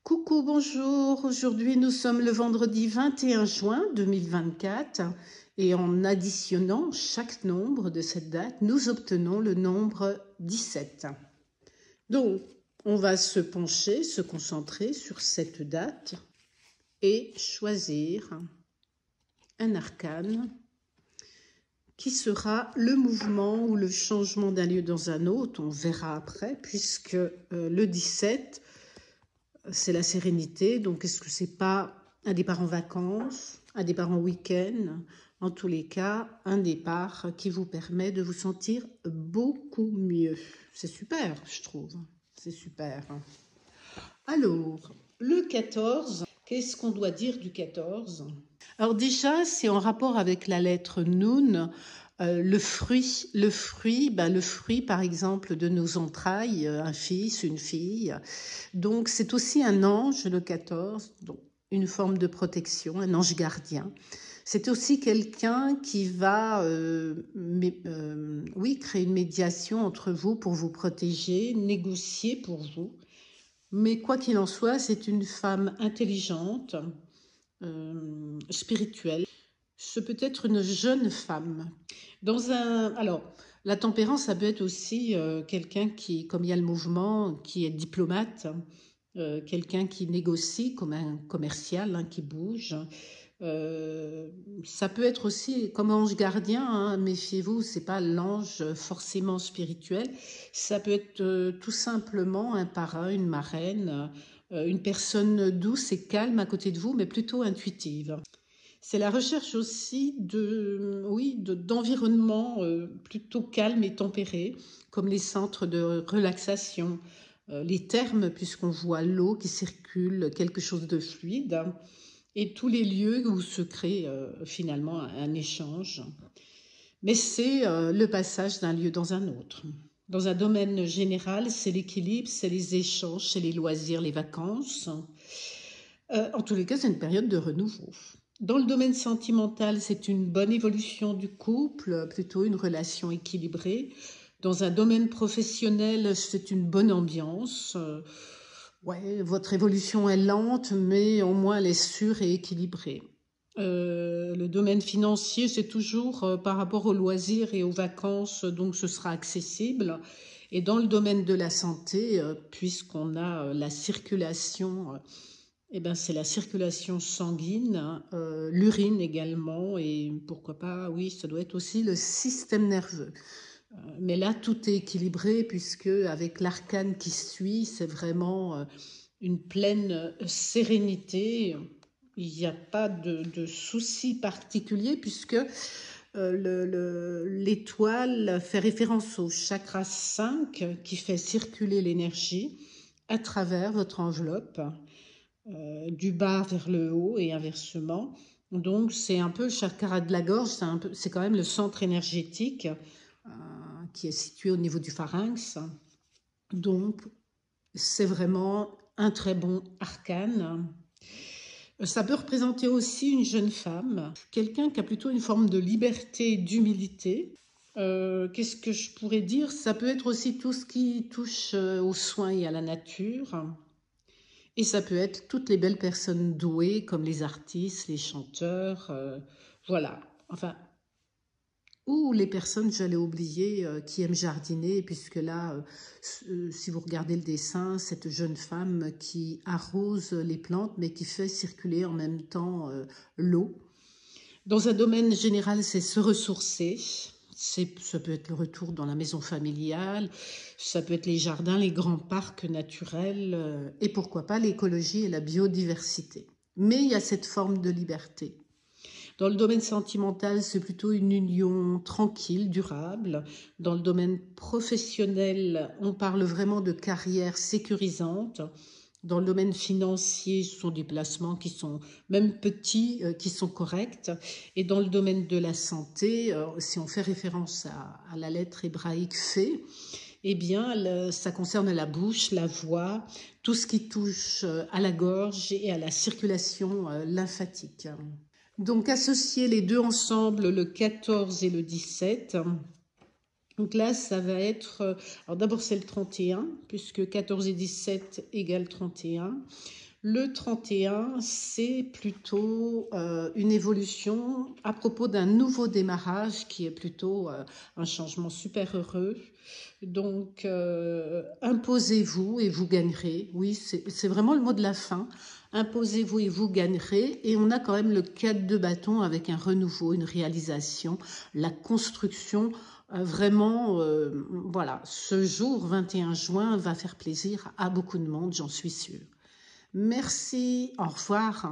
Coucou, bonjour. Aujourd'hui, nous sommes le vendredi 21 juin 2024 et en additionnant chaque nombre de cette date, nous obtenons le nombre 17. Donc, on va se pencher, se concentrer sur cette date et choisir un arcane qui sera le mouvement ou le changement d'un lieu dans un autre. On verra après, puisque le 17, c'est la sérénité. Donc, est-ce que c'est pas un départ en vacances, un départ en week-end? En tous les cas, un départ qui vous permet de vous sentir beaucoup mieux. C'est super, je trouve. C'est super. Alors, le 14, qu'est-ce qu'on doit dire du 14? Alors déjà, c'est en rapport avec la lettre Nun. Le fruit, par exemple, de nos entrailles, un fils, une fille. Donc, c'est aussi un ange, le 14, donc une forme de protection, un ange gardien. C'est aussi quelqu'un qui va créer une médiation entre vous pour vous protéger, négocier pour vous. Mais quoi qu'il en soit, c'est une femme intelligente, spirituelle. Ce peut être une jeune femme. Alors, la tempérance, ça peut être aussi quelqu'un qui, comme il y a le mouvement, qui est diplomate, quelqu'un qui négocie comme un commercial, qui bouge. Ça peut être aussi comme ange gardien, méfiez-vous, c'est pas l'ange forcément spirituel. Ça peut être tout simplement un parrain, une marraine, une personne douce et calme à côté de vous, mais plutôt intuitive. C'est la recherche aussi d'environnement plutôt calme et tempéré, comme les centres de relaxation, les thermes, puisqu'on voit l'eau qui circule, quelque chose de fluide, et tous les lieux où se crée finalement un échange. Mais c'est le passage d'un lieu dans un autre. Dans un domaine général, c'est l'équilibre, c'est les échanges, c'est les loisirs, les vacances. En tous les cas, c'est une période de renouveau. Dans le domaine sentimental, c'est une bonne évolution du couple, plutôt une relation équilibrée. Dans un domaine professionnel, c'est une bonne ambiance. Votre évolution est lente, mais au moins elle est sûre et équilibrée. Le domaine financier, c'est toujours par rapport aux loisirs et aux vacances, donc ce sera accessible. Et dans le domaine de la santé, puisqu'on a la circulation, c'est la circulation sanguine, l'urine également, et pourquoi pas, oui, ça doit être aussi le système nerveux. Mais là, tout est équilibré, puisque avec l'arcane qui suit, c'est vraiment une pleine sérénité. Il n'y a pas de souci particulier, puisque l'étoile fait référence au chakra 5 qui fait circuler l'énergie à travers votre enveloppe, du bas vers le haut et inversement. Donc c'est un peu le chakra de la gorge, c'est quand même le centre énergétique qui est situé au niveau du pharynx. Donc c'est vraiment un très bon arcane. Ça peut représenter aussi une jeune femme, quelqu'un qui a plutôt une forme de liberté, d'humilité. Qu'est-ce que je pourrais dire? Ça peut être aussi tout ce qui touche aux soins et à la nature. Et ça peut être toutes les belles personnes douées, comme les artistes, les chanteurs, voilà. Enfin, ou les personnes, j'allais oublier, qui aiment jardiner, puisque là, si vous regardez le dessin, cette jeune femme qui arrose les plantes, mais qui fait circuler en même temps l'eau. Dans un domaine général, c'est se ressourcer. Ça peut être le retour dans la maison familiale, ça peut être les jardins, les grands parcs naturels, et pourquoi pas l'écologie et la biodiversité. Mais il y a cette forme de liberté. Dans le domaine sentimental, c'est plutôt une union tranquille, durable. Dans le domaine professionnel, on parle vraiment de carrière sécurisante. Dans le domaine financier, ce sont des placements qui sont même petits, qui sont corrects. Et dans le domaine de la santé, si on fait référence à la lettre hébraïque Fé, eh bien, ça concerne la bouche, la voix, tout ce qui touche à la gorge et à la circulation lymphatique. Donc, associer les deux ensemble, le 14 et le 17. Donc là, ça va être... Alors d'abord, c'est le 31, puisque 14 et 17 égale 31. Le 31, c'est plutôt une évolution à propos d'un nouveau démarrage qui est plutôt un changement super heureux. Donc, imposez-vous et vous gagnerez. Oui, c'est vraiment le mot de la fin. Imposez-vous et vous gagnerez. Et on a quand même le 4 de bâton avec un renouveau, une réalisation, la construction. Vraiment, voilà, ce jour 21 juin va faire plaisir à beaucoup de monde, j'en suis sûre. Merci, au revoir.